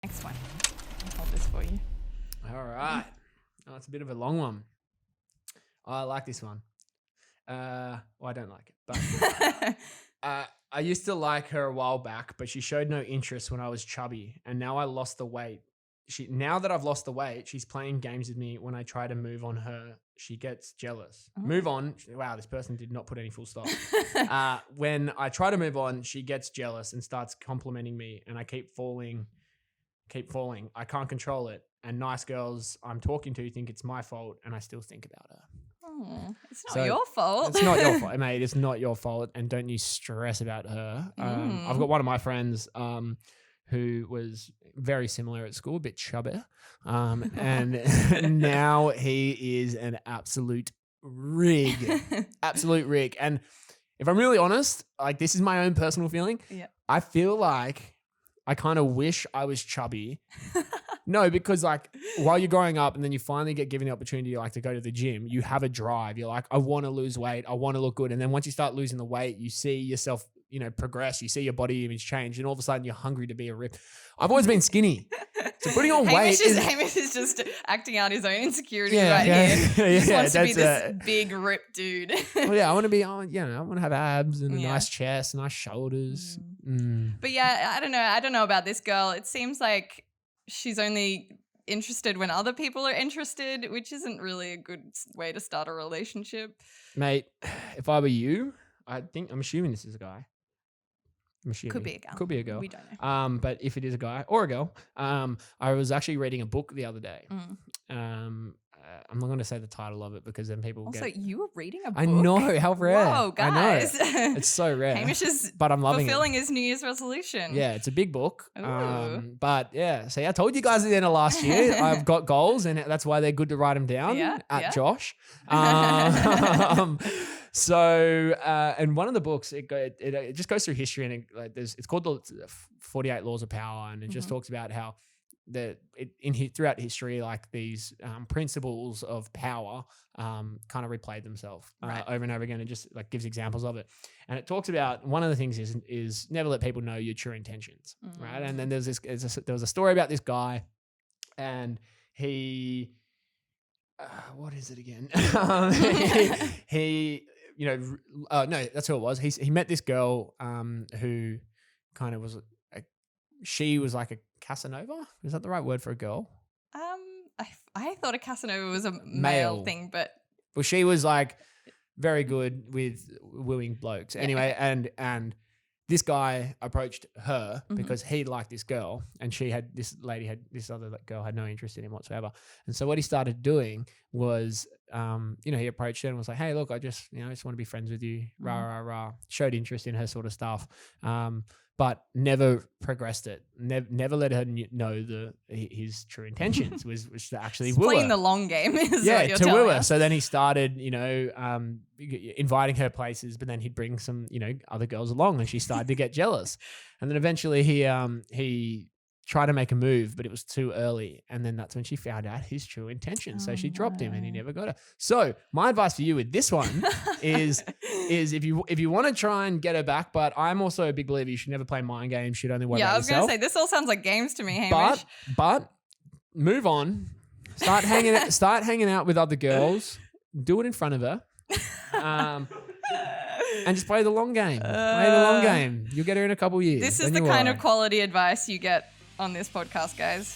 Next one. I'll hold this for you. All right. Oh, it's a bit of a long one. Oh, I like this one. Well, I don't like it, but I used to like her a while back, but she showed no interest when I was chubby, and now I lost the weight. Now that I've lost the weight, she's playing games with me. When I try to move on her, she gets jealous. Oh. Move on. Wow, this person did not put any full stop. When I try to move on, she gets jealous and starts complimenting me, and I keep falling. I can't control it. And nice girls I'm talking to think it's my fault, and I still think about her. Oh, it's not your fault. It's not your fault, mate. It's not your fault, and don't you stress about her. I've got one of my friends who was very similar at school, a bit chubby, and now he is an absolute rig. And if I'm really honest, like, this is my own personal feeling. Yeah. I feel like I kind of wish I was chubby. No, because like while you're growing up and then you finally get given the opportunity like to go to the gym, you have a drive. You're like, I want to lose weight. I want to look good. And then once you start losing the weight, you see yourself, progress. You see your body image change, and all of a sudden you're hungry to be a rip. I've always been skinny. So putting on weight Hamish is just acting out his own insecurity here. He just wants to be this big rip dude. Well, yeah, I want to be on, I want to have abs and a nice chest, nice shoulders. But yeah, I don't know about this girl. It seems like she's only interested when other people are interested, which isn't really a good way to start a relationship. Mate, if I were you, I'm assuming this is a guy. Could be a girl. Could be a girl. We don't know. But if it is a guy or a girl, I was actually reading a book the other day. I'm not going to say the title of it because then people also, you were reading a book? I know, how rare. Whoa, guys. I know. It's so rare. Hamish is but I'm loving fulfilling his New Year's resolution. Yeah, it's a big book. Ooh. But yeah, see, I told you guys at the end of last year, I've got goals, and that's why they're good to write them down at Josh. So, and one of the books, it just goes through history, and it's called the 48 Laws of Power, and it just talks about how throughout history, like these principles of power kind of replayed themselves over and over again. It just like gives examples of it, and it talks about one of the things is never let people know your true intentions, right? And then there was a story about this guy, and he. What is it again? No, that's who it was. He met this girl who kind of was she was like a Casanova. Is that the right word for a girl? I thought a Casanova was a male thing, but well, she was like very good with wooing blokes. Anyway, and this guy approached her because he liked this girl, and this other girl had no interest in him whatsoever. And so what he started doing was, he approached her and was like, "Hey, look, I just want to be friends with you." Rah rah rah. Showed interest in her sort of stuff, but never progressed it. Never let her know his true intentions was to actually woo her. Playing the long game. Is what you're to telling woo her. us. So then he started, inviting her places, but then he'd bring some, other girls along, and she started to get jealous. And then eventually he tried to make a move, but it was too early. And then that's when she found out his true intentions. So she dropped him, and he never got her. So my advice for you with this one is if you want to try and get her back, but I'm also a big believer you should never play mind games. You should only worry about yourself. Yeah, I was going to say, this all sounds like games to me, Hamish. But move on. Start hanging out with other girls. Do it in front of her. And just play the long game. Play the long game. You'll get her in a couple of years. This is the kind of quality advice you get on this podcast, guys.